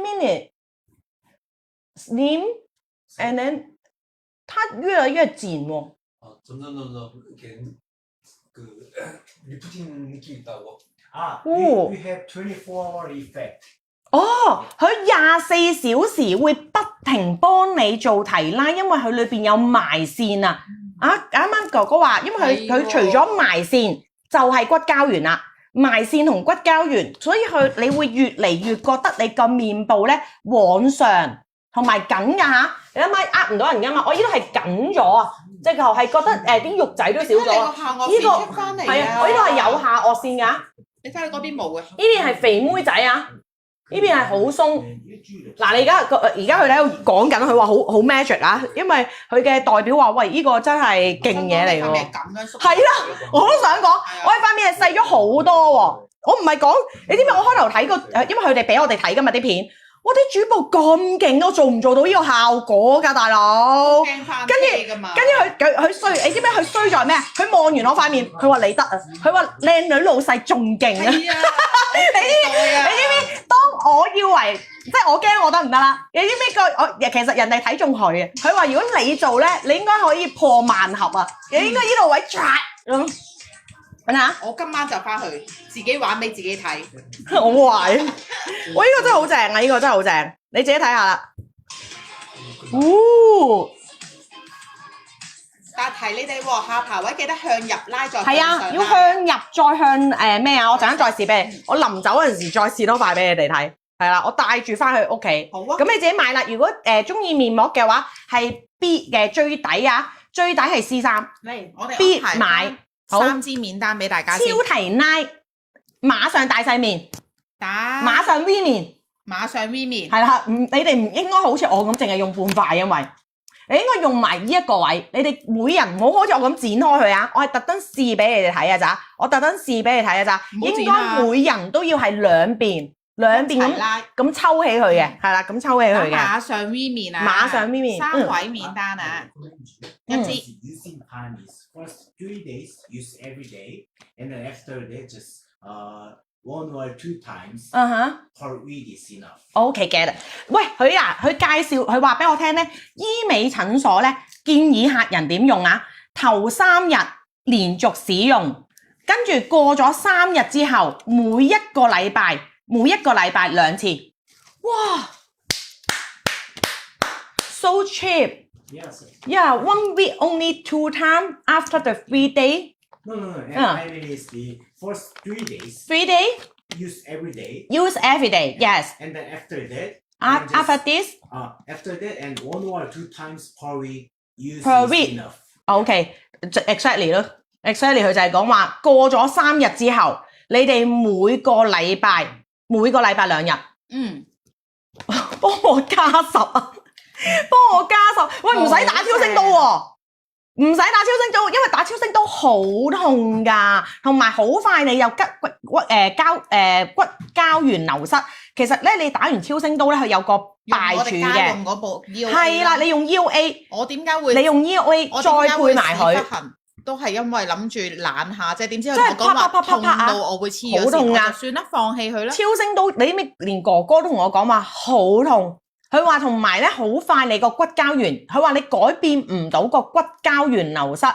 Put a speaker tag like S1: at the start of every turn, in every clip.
S1: minutes slim and then 它越来越紧哦。
S2: 점점 이렇게 그 리프팅 느낌 있다고.
S3: we have 24-hour effect.
S1: 哦，佢24小時會不停幫你做提拉，因為佢裏邊有埋線啊！啱啱哥哥話，因為佢除咗埋線就係骨膠原啦，埋線同骨膠原，所以你會越嚟越覺得你個面部咧往上同埋緊㗎嚇，你諗下呃唔到人㗎嘛？我呢度係緊咗啊，即係係覺得啲肉仔都少咗。
S4: 呢個出翻嚟
S1: 係啊，我呢度係有下頜線㗎。
S4: 你睇你嗰邊冇嘅。
S1: 呢邊係肥妹仔啊！呢邊係好鬆，嗱你而家佢喺度講緊，佢話好 magic 啊，因為佢嘅代表話：喂，呢個真係勁嘢嚟喎。係啦，我都想講，我喺塊面係細咗好多喎。我唔係講，你知唔知我開頭睇過，因為佢哋俾我哋睇㗎嘛啲片。我啲主播咁勁，我做唔做到呢個效果㗎，大佬？跟住佢衰，你知唔知佢衰在咩？佢望完我塊面，佢話你得啊，佢話靚女老細仲勁啊！你知唔知？當我以為即係我驚我得唔得啦？你知唔知其實人哋睇中佢嘅，佢話如果你做咧，你應該可以破萬合啊！你應該呢度位咁。
S4: 我今晚就翻去自己玩俾自己睇。
S1: 我話我呢個真係好正啊！呢個真係好正，你自己睇下啦。
S4: 但係提你哋喎，下巴位記得向入拉再向上。
S1: 係啊，要向入再向咩啊？我陣間再試俾你，我臨走嗰陣時再試多塊俾你哋睇。係啦，我帶住翻去屋企。好啊。咁你自己買啦。如果中意面膜嘅話，係 B 嘅最底啊，最底係 C3。
S4: 嚟，我哋
S1: B 買。
S4: 3支面單俾大家先。
S1: 超提拉，馬上大細面，馬上 V 面，
S4: 馬上 V 面。係
S1: 啦，你哋唔應該好似我咁淨係用半塊，因為你應該用埋呢一個位。你哋每人唔好好似我咁剪開佢啊！我係特登試俾你哋睇啊咋，我特登試俾你睇啊咋。應該每人都要係兩邊咁抽起佢嘅，係啦，咁抽起佢嘅。
S4: 馬上 V 面啊！
S1: 馬上 V 面
S4: ，3位面單啊，一支。
S3: First 3 days use every day, and then after that just 1 or 2 times per week is enough.
S1: OK get it。喂，佢介紹佢話俾我聽咧，醫美診所咧建議客人點用啊？頭3日連續使用，跟住過咗3日之後，每一個禮拜2次。哇 ！So cheap。Yes. Yeah, 1 week only 2 times after the 3 day.
S3: No. I mean is the first 3 days.
S1: 3 day?
S3: Use every day.
S1: Use every day, yes.
S3: And then after that.
S1: After this?
S3: After that and 1 or 2 times per week use
S1: per
S3: is
S1: week.
S3: enough.
S1: Okay, exactly 咯。Exactly 佢就係講話過咗3日之後，你哋每個禮拜2日。幫我加10啊！幫我加10，喂唔使打超聲刀喎，唔使打超聲刀，因為打超聲刀好痛㗎，同埋好快你又骨膠原流失。其實咧，你打完超聲刀咧，佢有個敗處嘅。
S4: 用嗰部 EOA
S1: 係啦，你用 EOA，
S4: 我點解會？
S1: 你用 EOA 再配埋佢。
S4: 都係因為諗住懶下啫，點知佢同我講話痛到我會黐咗線，我就算啦，放棄佢啦。
S1: 超聲刀，你知唔知連哥哥都同我講話好痛，佢話同埋咧好快你個骨膠原，佢話你改變唔到個骨膠原流失，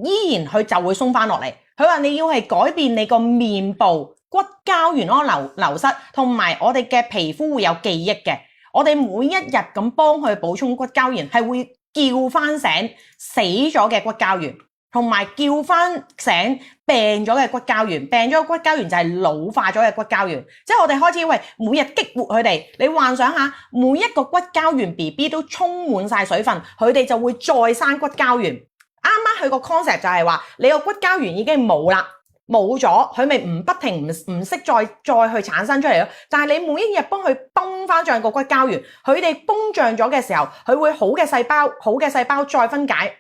S1: 依然佢就會鬆翻落嚟。佢話你要係改變你個面部骨膠原嗰個流失，同埋我哋嘅皮膚會有記憶嘅。我哋每一日咁幫佢補充骨膠原，係會叫翻醒死咗嘅骨膠原，同埋叫翻醒病咗嘅骨膠原。病咗嘅骨膠原就係老化咗嘅骨膠原，即係我哋開始每日激活佢哋。你幻想下，每一個骨膠原 BB 都充滿晒水分，佢哋就會再生骨膠原。啱啱佢個 concept 就係話，你個骨膠原已經冇啦。冇咗，佢咪不停唔識再去產生出嚟咯。但係你每一日幫佢崩翻脹個骨膠原，佢哋崩脹咗嘅時候，佢會好嘅細胞再分解。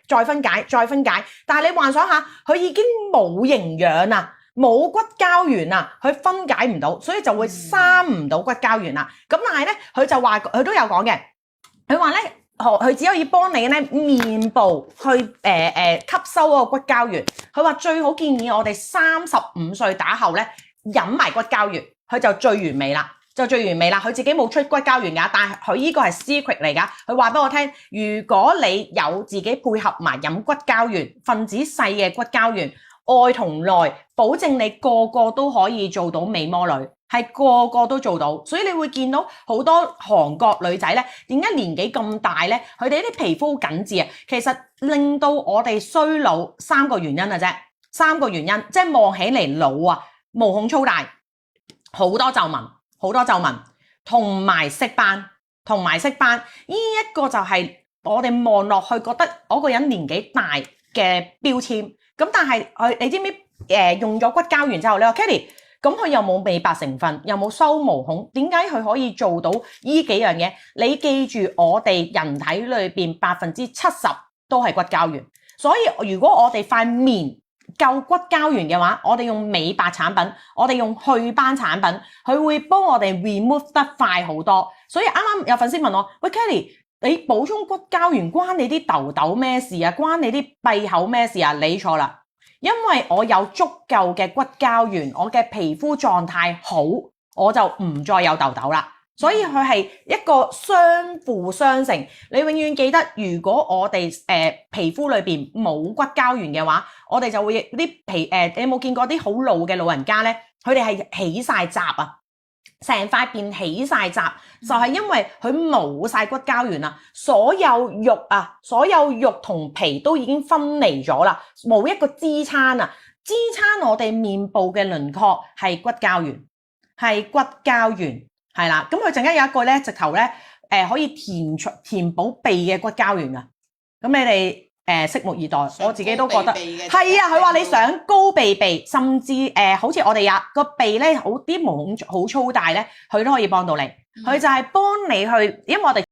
S1: 但係你幻想下，佢已經冇營養啦，冇骨膠原啦，佢分解唔到，所以就會生唔到骨膠原啦。咁但係咧，佢就話佢都有講嘅，佢話咧。佢只可以幫你咧面部去吸收嗰個骨膠原。佢話最好建議我哋35歲打後咧飲埋骨膠原，佢就最完美啦。就最完美啦。佢自己冇出骨膠原㗎，但係佢呢個係 secret 嚟㗎。佢話俾我聽，如果你有自己配合埋飲骨膠原，分子細嘅骨膠原，外同內，保證你個個都可以做到美魔女，係個個都做到。所以你會見到好多韓國女仔咧，點解年紀咁大咧？佢哋啲皮膚好緊緻啊。其實令到我哋衰老3個原因啊啫，3個原因，即係望起嚟老啊，毛孔粗大，好多皺紋，同埋色斑，呢一個就係我哋望落去覺得嗰個人年紀大嘅標籤。咁但係你知唔知用咗骨膠原之後，你話 Kelly， 咁佢又冇美白成分，又冇收毛孔，點解佢可以做到呢幾樣嘢？你記住，我哋人體裏邊70%都係骨膠原，所以如果我哋塊面夠骨膠原嘅話，我哋用美白產品，我哋用祛斑產品，佢會幫我哋 remove 得快好多。所以啱啱有粉絲問我，喂 Kelly， 你補充骨膠原關你啲痘痘咩事啊？關你啲閉口咩事啊？你錯啦，因為我有足夠嘅骨膠原，我嘅皮膚狀態好，我就唔再有痘痘啦。所以佢係一個相輔相成。你永遠記得，如果我哋皮膚裏邊冇骨膠原嘅話，我哋就會啲你有冇見過啲好老嘅老人家咧？佢哋係起晒褶啊，成塊面起晒褶，就係因為佢冇晒骨膠原啦。所有肉同皮都已經分離咗啦，冇一個支撐啊！支撐我哋面部嘅輪廓係骨膠原，係啦。咁佢陣間有一個咧，直頭咧可以填補鼻嘅骨膠原㗎。咁你哋拭目以待。我自己都覺得係啊。佢話你想高鼻，甚至好似我哋個鼻咧，好啲毛孔好粗大咧，佢都可以幫到你。佢就係幫你去，因為我哋